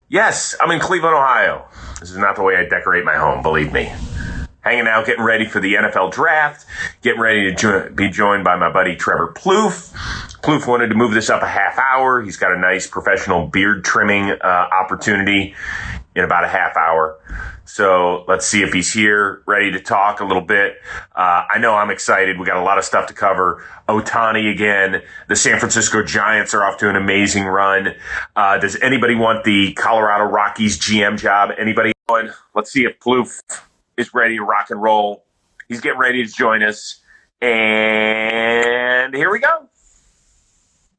Yes, I'm in Cleveland, Ohio. This is not the way I decorate my home, believe me. Hanging out, getting ready for the NFL draft, getting ready to be joined by my buddy Trevor Plouffe. Plouffe wanted to move this up a half hour. He's got a nice professional beard trimming opportunity in about a half hour. So let's see if he's here, ready to talk a little bit. I know I'm excited. We got a lot of stuff to cover. Ohtani again. The San Francisco Giants are off to an amazing run. Does anybody want the Colorado Rockies GM job? Anybody? Let's see if Plouffe is ready to rock and roll. He's getting ready to join us. And here we go.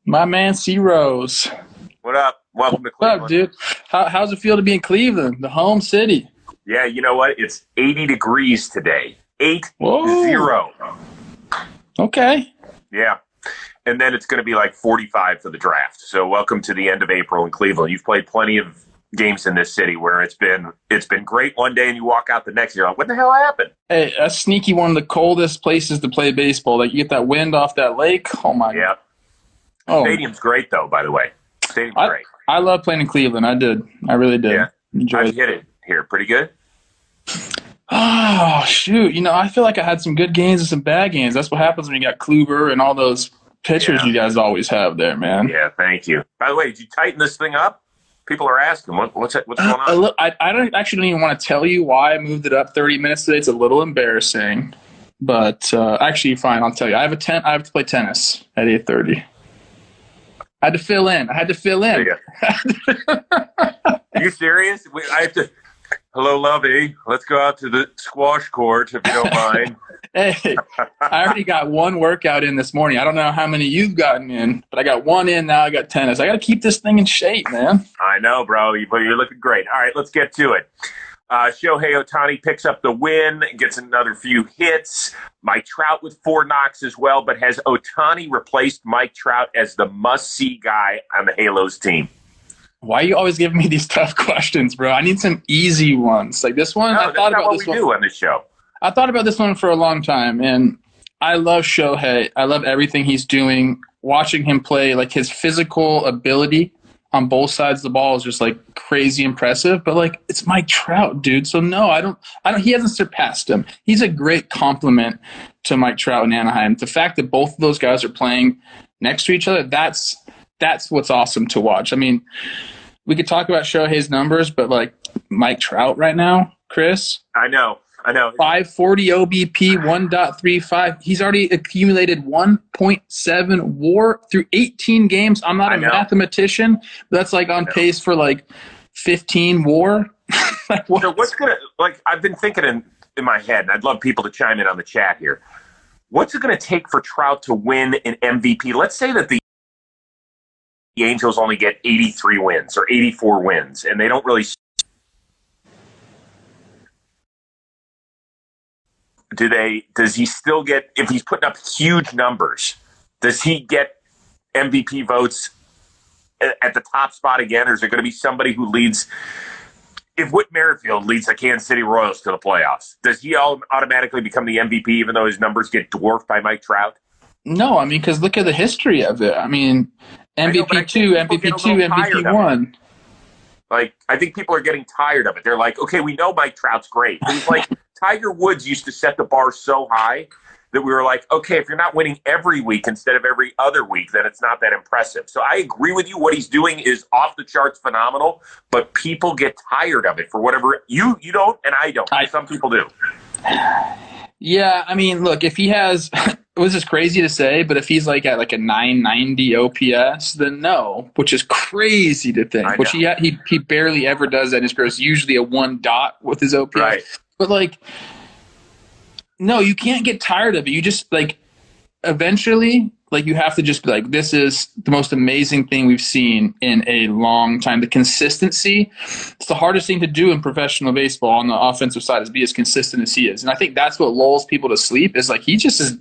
My man, C. Rose. What up? Welcome to Cleveland. What up, dude? How's it feel to be in Cleveland, the home city? Yeah, you know what? It's 80 degrees today. 80. Okay. Yeah. And then it's going to be like 45 for the draft. So welcome to the end of April in Cleveland. You've played plenty of games in this city where it's been great one day and you walk out the next, you're like, what the hell happened? Hey, that's sneaky, one of the coldest places to play baseball. Like, you get that wind off that lake. Oh, my God. Oh. Stadium's great, though, by the way. Stadium's great. I love playing in Cleveland. I did. I really did. Yeah. How'd you hit it here? Pretty good? Oh, shoot. I feel like I had some good games and some bad games. That's what happens when you got Kluber and all those pitchers you guys always have there, man. Yeah, thank you. By the way, did you tighten this thing up? People are asking, what's going on? I don't even want to tell you why I moved it up 30 minutes today. It's a little embarrassing. But actually, fine, I'll tell you. I have to play tennis at 8:30. I had to fill in. Are you serious? I have to. Hello, lovey. Let's go out to the squash court if you don't mind. Hey, I already got one workout in this morning. I don't know how many you've gotten in, but I got one in now. I got tennis. I got to keep this thing in shape, man. I know, bro. You're looking great. All right, let's get to it. Shohei Ohtani picks up the win, gets another few hits. Mike Trout with 4 knocks as well, but has Ohtani replaced Mike Trout as the must-see guy on the Halos team? Why are you always giving me these tough questions, bro? I need some easy ones. Like this one, I thought about this one. Do on this show. I thought about this one for a long time, and I love Shohei. I love everything he's doing. Watching him play, like his physical ability on both sides of the ball is just like crazy impressive. But like, it's Mike Trout, dude. So no, I don't. He hasn't surpassed him. He's a great compliment to Mike Trout in Anaheim. The fact that both of those guys are playing next to each other, that's what's awesome to watch. I mean, we could talk about Shohei's numbers, but like Mike Trout right now, Chris. I know. 540 OBP, 1.35. He's already accumulated 1.7 WAR through 18 games. I'm not a mathematician, but that's like on pace for like 15 WAR. So what's going to, like, I've been thinking in my head, and I'd love people to chime in on the chat here. What's it going to take for Trout to win an MVP? Let's say that the Angels only get 83 wins or 84 wins, and they don't really. Does he still get, if he's putting up huge numbers, does he get MVP votes at the top spot again, or is there going to be somebody who leads? If Whit Merrifield leads the Kansas City Royals to the playoffs, does he automatically become the MVP even though his numbers get dwarfed by Mike Trout? No, I mean, because look at the history of it. I mean, MVP 2, MVP 2, MVP 1. Like, I think people are getting tired of it. They're like, okay, we know Mike Trout's great. But he's like, Tiger Woods used to set the bar so high that we were like, okay, if you're not winning every week instead of every other week, then it's not that impressive. So I agree with you. What he's doing is off the charts phenomenal, but people get tired of it for whatever. You don't, and I don't. Some people do. Yeah, I mean, look, if he has, this is crazy to say, but if he's like at like a 990 OPS, then no, which is crazy to think. Which he barely ever does that in his career. It's usually a 1 dot with his OPS. Right. But like, no, you can't get tired of it. You just like, eventually, like you have to just be like, this is the most amazing thing we've seen in a long time. The consistency, it's the hardest thing to do in professional baseball on the offensive side, is be as consistent as he is. And I think that's what lulls people to sleep, is like, he just is,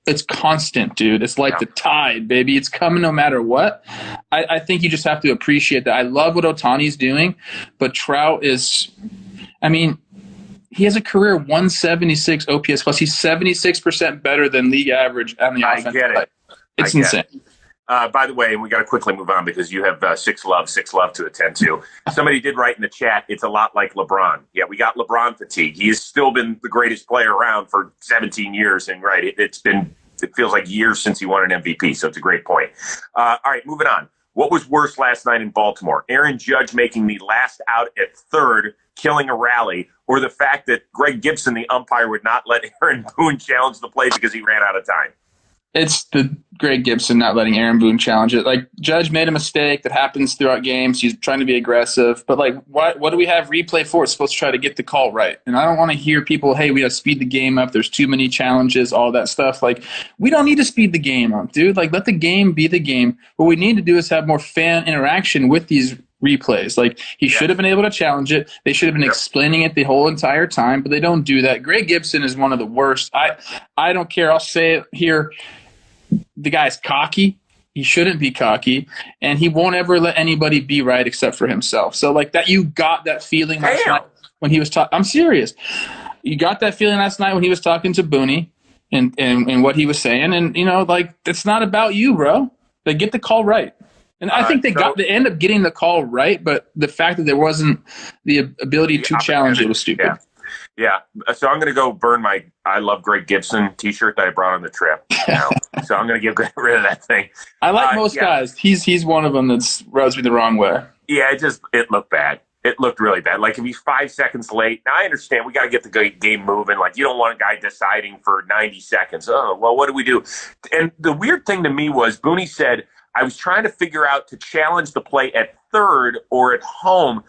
it's constant, dude. It's like the tide, baby. It's coming no matter what. I think you just have to appreciate that. I love what Ohtani's doing, but Trout is, I mean, he has a career 176 OPS plus. He's 76% better than league average on the offense. I get it. It's insane. By the way, we got to quickly move on because you have six love to attend to. Somebody did write in the chat, it's a lot like LeBron. Yeah, we got LeBron fatigue. He has still been the greatest player around for 17 years. And it feels like years since he won an MVP. So it's a great point. All right, moving on. What was worse last night in Baltimore? Aaron Judge making the last out at third, killing a rally, or the fact that Greg Gibson, the umpire, would not let Aaron Boone challenge the play because he ran out of time? It's the Greg Gibson not letting Aaron Boone challenge it. Like, Judge made a mistake that happens throughout games. He's trying to be aggressive. But, like, what do we have replay for? It's supposed to try to get the call right. And I don't want to hear people, hey, we got to speed the game up. There's too many challenges, all that stuff. Like, we don't need to speed the game up, dude. Like, let the game be the game. What we need to do is have more fan interaction with these replays. Like, he should have been able to challenge it. They should have been explaining it the whole entire time, but they don't do that. Greg Gibson is one of the worst. I don't care. I'll say it here. The guy's cocky. He shouldn't be cocky, and he won't ever let anybody be right except for himself. So, like, that, you got that feeling last night when he was talking. I'm serious. You got that feeling last night when he was talking to Booney and what he was saying, and like, it's not about you, bro. Like, get the call right. And I think they end up getting the call right, but the fact that there wasn't the ability to challenge it was stupid. Yeah. So I'm going to go burn my I Love Greg Gibson t-shirt that I brought on the trip. So I'm going to get rid of that thing. I like most guys. He's one of them that rubs me the wrong way. Yeah, it looked bad. It looked really bad. Like, if he's 5 seconds late, now I understand we got to get the game moving. Like, you don't want a guy deciding for 90 seconds. Oh, well, what do we do? And the weird thing to me was Booney said, I was trying to figure out to challenge the play at third or at home.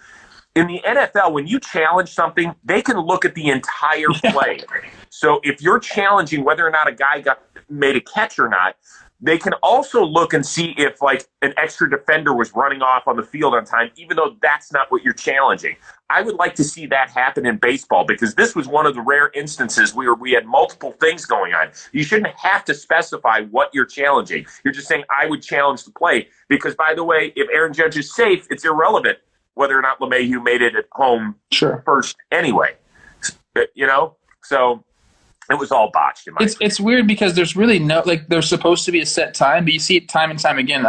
In the NFL, when you challenge something, they can look at the entire play. So if you're challenging whether or not a guy made a catch or not, they can also look and see if, like, an extra defender was running off on the field on time, even though that's not what you're challenging. I would like to see that happen in baseball, because this was one of the rare instances where we had multiple things going on. You shouldn't have to specify what you're challenging. You're just saying, I would challenge the play, because, by the way, if Aaron Judge is safe, it's irrelevant whether or not LeMahieu made it at home first anyway. So it was all botched in my opinion. It's weird because there's really there's supposed to be a set time, but you see it time and time again.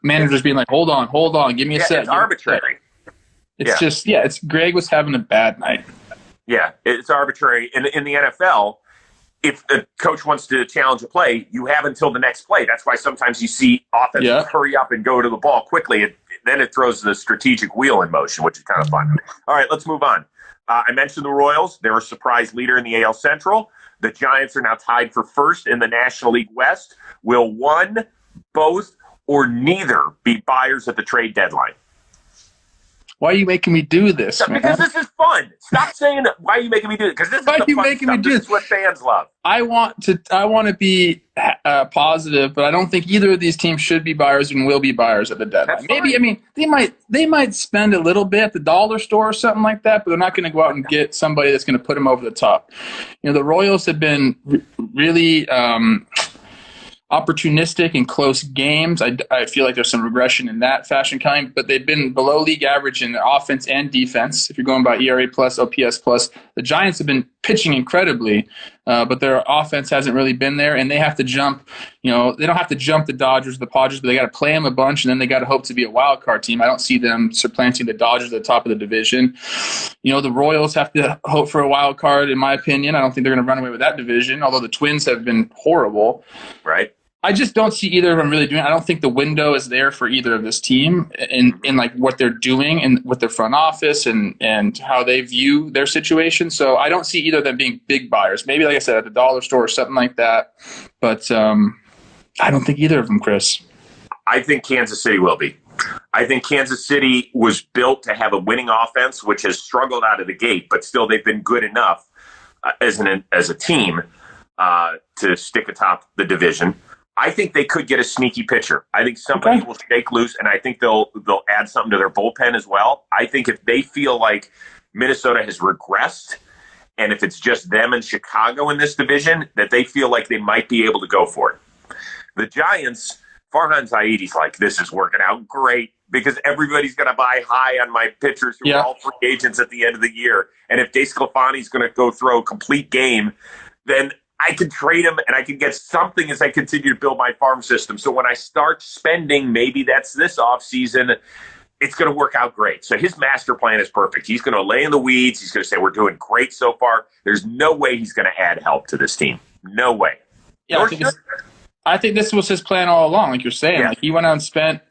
Managers being like, hold on, give me a set. It's arbitrary. It's Greg was having a bad night. Yeah, it's arbitrary. In the NFL, if a coach wants to challenge a play, you have until the next play. That's why sometimes you see offense hurry up and go to the ball quickly. Then it throws the strategic wheel in motion, which is kind of fun. All right, let's move on. I mentioned the Royals. They're a surprise leader in the AL Central. The Giants are now tied for first in the National League West. Will one, both, or neither be buyers at the trade deadline? Why are you making me do this, man? Because this is fun. Stop saying, why are you making me do it? Because this is the fun stuff. This is what fans love. I want to be positive, but I don't think either of these teams should be buyers and will be buyers at the deadline. Maybe, they might spend a little bit at the dollar store or something like that, but they're not going to go out and get somebody that's going to put them over the top. The Royals have been really opportunistic in close games. I feel like there's some regression in that fashion coming, but they've been below league average in offense and defense. If you're going by ERA plus, OPS plus, the Giants have been pitching incredibly, but their offense hasn't really been there, and they have to jump. They don't have to jump the Dodgers or the Padres, but they got to play them a bunch, and then they got to hope to be a wild card team. I don't see them supplanting the Dodgers at the top of the division. The Royals have to hope for a wild card, in my opinion. I don't think they're going to run away with that division, although the Twins have been horrible. Right. I just don't see either of them really doing it. I don't think the window is there for either of this team in like what they're doing and with their front office and how they view their situation. So I don't see either of them being big buyers. Maybe, like I said, at the dollar store or something like that. But I don't think either of them, Chris. I think Kansas City will be. I think Kansas City was built to have a winning offense, which has struggled out of the gate, but still they've been good enough as a team to stick atop the division. I think they could get a sneaky pitcher. I think somebody will shake loose, and I think they'll add something to their bullpen as well. I think if they feel like Minnesota has regressed, and if it's just them and Chicago in this division, that they feel like they might be able to go for it. The Giants, Farhan Zaidi's like, this is working out great because everybody's going to buy high on my pitchers who are all free agents at the end of the year. And if DeSclafani's going to go throw a complete game, then I could trade him and I could get something as I continue to build my farm system. So when I start spending, maybe that's this offseason, it's going to work out great. So his master plan is perfect. He's going to lay in the weeds. He's going to say, we're doing great so far. There's no way he's going to add help to this team. No way. Yeah, I think this was his plan all along, like you're saying. Yeah. Like he went out and spent,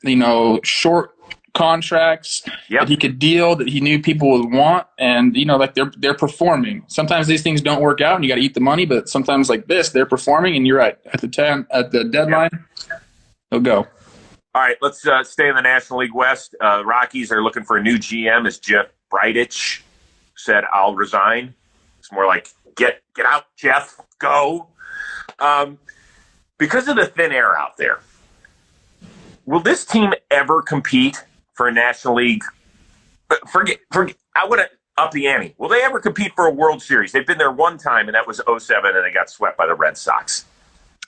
short contracts that he could deal, that he knew people would want, and like they're performing. Sometimes these things don't work out and you got to eat the money, but sometimes like this, they're performing, and you're right. At the deadline, they'll go. All right, let's stay in the National League West. Rockies are looking for a new GM, as Jeff Bridich said, I'll resign. It's more like, get out, Jeff, go. Because of the thin air out there, will this team ever compete for a National League? Forget. I want to up the ante. Will they ever compete for a World Series? They've been there one time, and that was 2007, and they got swept by the Red Sox.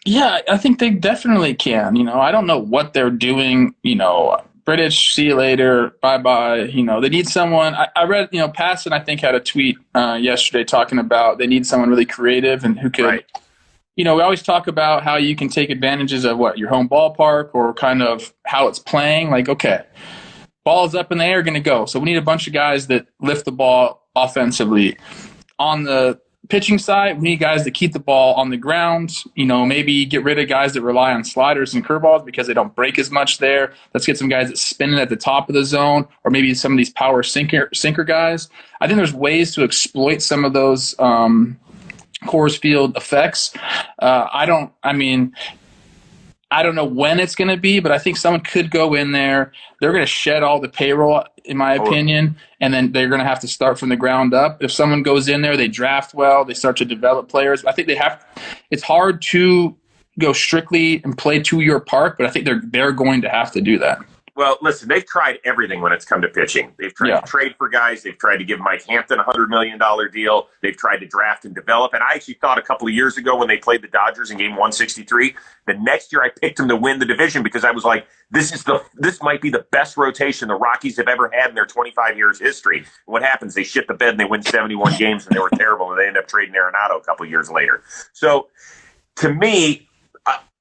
Yeah, I think they definitely can. I don't know what they're doing. British, see you later, bye-bye. They need someone. I read, Passon, I think, had a tweet yesterday talking about they need someone really creative and who could, right. We always talk about how you can take advantages of your home ballpark or kind of how it's playing. Like, okay, ball's up in the air, going to go. So we need a bunch of guys that lift the ball offensively. On the pitching side, we need guys that keep the ball on the ground. Maybe get rid of guys that rely on sliders and curveballs because they don't break as much there. Let's get some guys that spin it at the top of the zone, or maybe some of these power sinker guys. I think there's ways to exploit some of those Coors Field effects. I don't know when it's going to be, but I think someone could go in there. They're going to shed all the payroll, in my opinion, and then they're going to have to start from the ground up. If someone goes in there, they draft well, they start to develop players. I think it's hard to go strictly and play to your park, but I think they're going to have to do that. Well, listen, they've tried everything when it's come to pitching. They've tried to trade for guys. They've tried to give Mike Hampton a $100 million deal. They've tried to draft and develop. And I actually thought a couple of years ago when they played the Dodgers in game 163, the next year I picked them to win the division because I was like, this might be the best rotation the Rockies have ever had in their 25 years history. And what happens? They shit the bed and they win 71 games and they were terrible and they end up trading Arenado a couple of years later. So to me,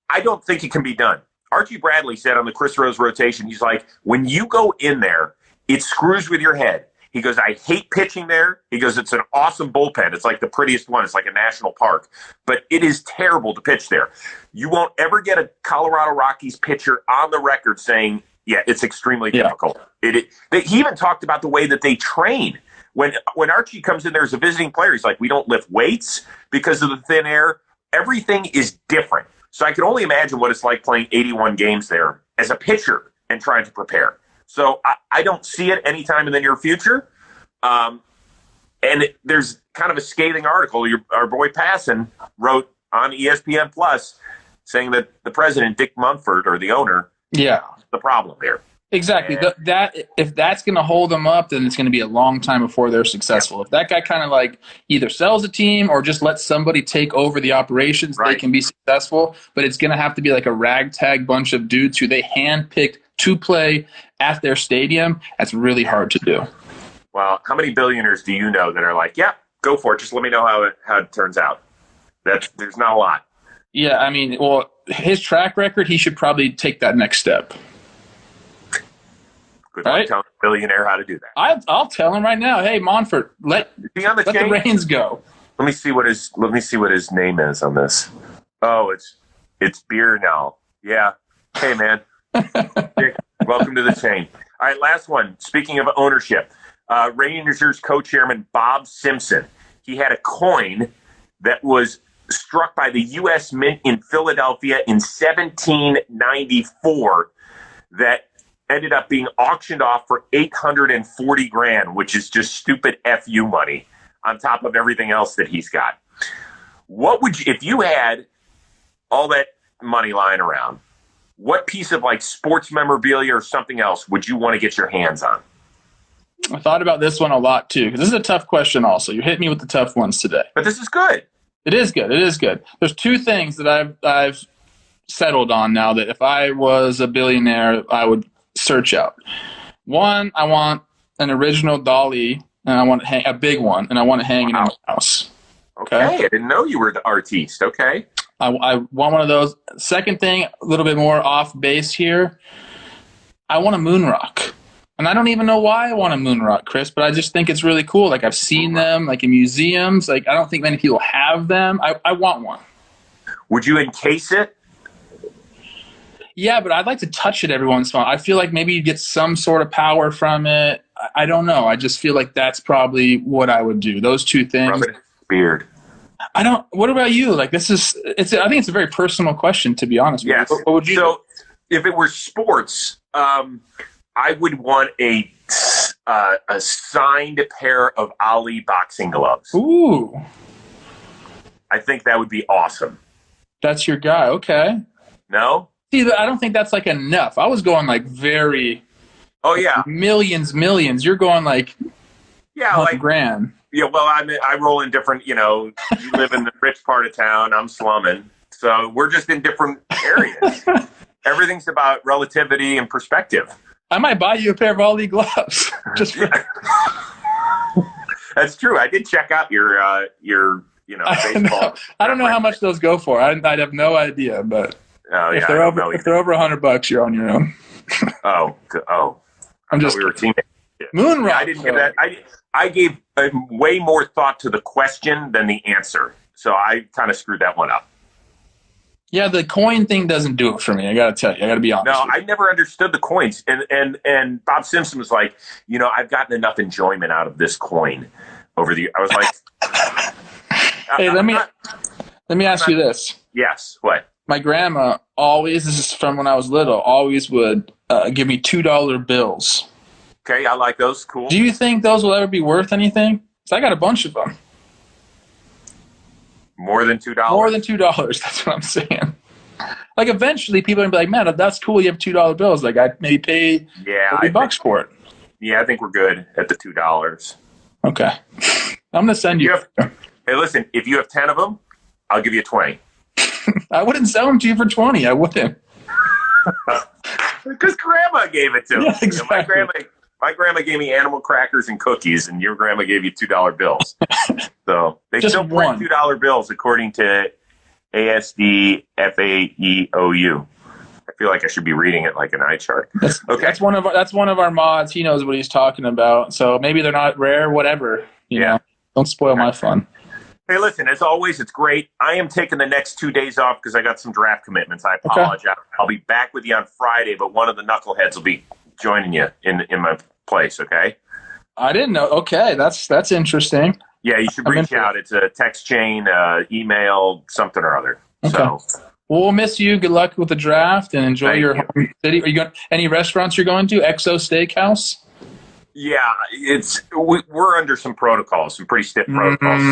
I don't think it can be done. Archie Bradley said on the Chris Rose rotation, he's like, when you go in there, it screws with your head. He goes, I hate pitching there. He goes, it's an awesome bullpen. It's like the prettiest one. It's like a national park. But it is terrible to pitch there. You won't ever get a Colorado Rockies pitcher on the record saying, yeah, it's extremely difficult. He even talked about the way that they train. When Archie comes in there as a visiting player, he's like, we don't lift weights because of the thin air. Everything is different. So I can only imagine what it's like playing 81 games there as a pitcher and trying to prepare. So I don't see it anytime in the near future. There's kind of a scathing article our boy Passon wrote on ESPN Plus saying that the president, Dick Mumford, or the owner, is the problem here. Exactly. If that's going to hold them up, then it's going to be a long time before they're successful. If that guy kind of like either sells a team or just lets somebody take over the operations, they can be successful. But it's going to have to be like a ragtag bunch of dudes who they handpicked to play at their stadium. That's really hard to do. Well, how many billionaires do you know that are like, yeah, go for it. Just let me know how it turns out. There's not a lot. Yeah, I mean, well, his track record, he should probably take that next step. Good luck telling a billionaire how to do that. I'll tell him right now. Hey, Monfort, let the reins go. Let me see what his name is on this. Oh, it's beer now. Yeah. Hey, man. Welcome to the chain. All right, last one. Speaking of ownership, Rangers co-chairman Bob Simpson. He had a coin that was struck by the U.S. Mint in Philadelphia in 1794 that ended up being auctioned off for $840,000, which is just stupid FU money on top of everything else that he's got. What would you, if you had all that money lying around, what piece of like sports memorabilia or something else would you want to get your hands on? I thought about this one a lot too, because this is a tough question also. You hit me with the tough ones today. But this is good. It is good. It is good. There's two things that I've settled on now that if I was a billionaire, I would search out. One, I want an original Dali, and I want a big one, and I want to hang it in my house. Okay. I didn't know you were the artiste. Okay. I want one of those. Second thing, a little bit more off base here. I want a moon rock. And I don't even know why I want a moon rock, Chris, but I just think it's really cool. Like, I've seen them, like, in museums. Like, I don't think many people have them. I want one. Would you encase it? Yeah, but I'd like to touch it every once in a while. I feel like maybe you get some sort of power from it. I don't know. I just feel like that's probably what I would do. Those two things. Rub it in his beard. What about you? Like, I think it's a very personal question, to be honest with yes. you. What would you do? If it were sports, I would want a signed pair of Ali boxing gloves. Ooh. I think that would be awesome. That's your guy. Okay. No? See, I don't think that's like enough. I was going like very. Oh yeah. Millions. You're going like. Yeah, like grand. Yeah, well, I roll in different. You live in the rich part of town. I'm slumming, so we're just in different areas. Everything's about relativity and perspective. I might buy you a pair of Ali gloves. Just for That's true. I did check out your baseball. I don't know how much those go for. I'd have no idea, but if they're over $100, you're on your own. Oh. I'm just. We were teammates. Moon rock. I didn't give that. I gave way more thought to the question than the answer, so I kind of screwed that one up. Yeah, the coin thing doesn't do it for me. I got to tell you. I got to be honest. No, I never understood the coins. And Bob Simpson was like, I've gotten enough enjoyment out of this coin over the years. I was like, hey, let me ask you this. Yes, what? My grandma always, this is from when I was little, always would give me $2 bills. Okay, I like those. Cool. Do you think those will ever be worth anything? Because I got a bunch of them. More than $2? More than $2. That's what I'm saying. Like, eventually, people are going to be like, man, that's cool. You have $2 bills. Like, I'd maybe pay $30 for it. Yeah, I think we're good at the $2. Okay. I'm going to send you. Hey, listen, if you have 10 of them, I'll give you 20. I wouldn't sell them to you for 20. I wouldn't. Because Grandma gave it to me. Yeah, exactly. My grandma gave me animal crackers and cookies, and your grandma gave you $2 bills. So they just still print $2 bills according to ASD FAEOU. I feel like I should be reading it like an eye chart. That's one of our mods. He knows what he's talking about. So maybe they're not rare, whatever. You know, don't spoil my fun. Hey, listen, as always, it's great. I am taking the next 2 days off because I got some draft commitments. I apologize. Okay. I'll be back with you on Friday, but one of the knuckleheads will be joining you in my place, okay? I didn't know. Okay, that's interesting. Yeah, you should reach out. It's a text chain, email, something or other. Okay. So, well, we'll miss you. Good luck with the draft and enjoy your home city. Are you going? Any restaurants you're going to? Exo Steakhouse? Yeah, we're under some protocols, some pretty stiff protocols.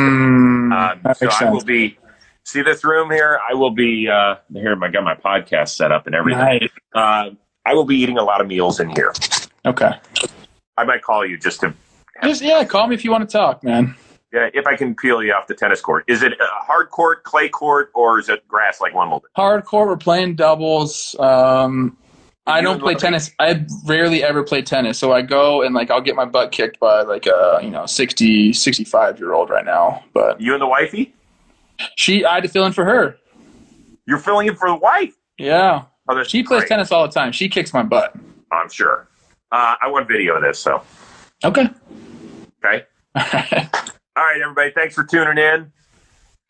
So I will be. See this room here? I will be here. I got my podcast set up and everything. Nice. I will be eating a lot of meals in here. Okay. I might call you just to. Call me if you want to talk, man. Yeah, if I can peel you off the tennis court. Is it a hard court, clay court, or is it grass like Wimbledon? Hard court. We're playing doubles. I don't play tennis. I rarely ever play tennis. So I go and I'll get my butt kicked by a 60, 65-year-old right now. But you and the wifey? I had to fill in for her. You're filling in for the wife? Yeah. Oh, she plays tennis all the time. She kicks my butt. I'm sure. I want video of this, so. Okay. Okay. All right, everybody. Thanks for tuning in.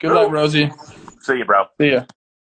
Good luck, Rosie. See you, bro. See ya.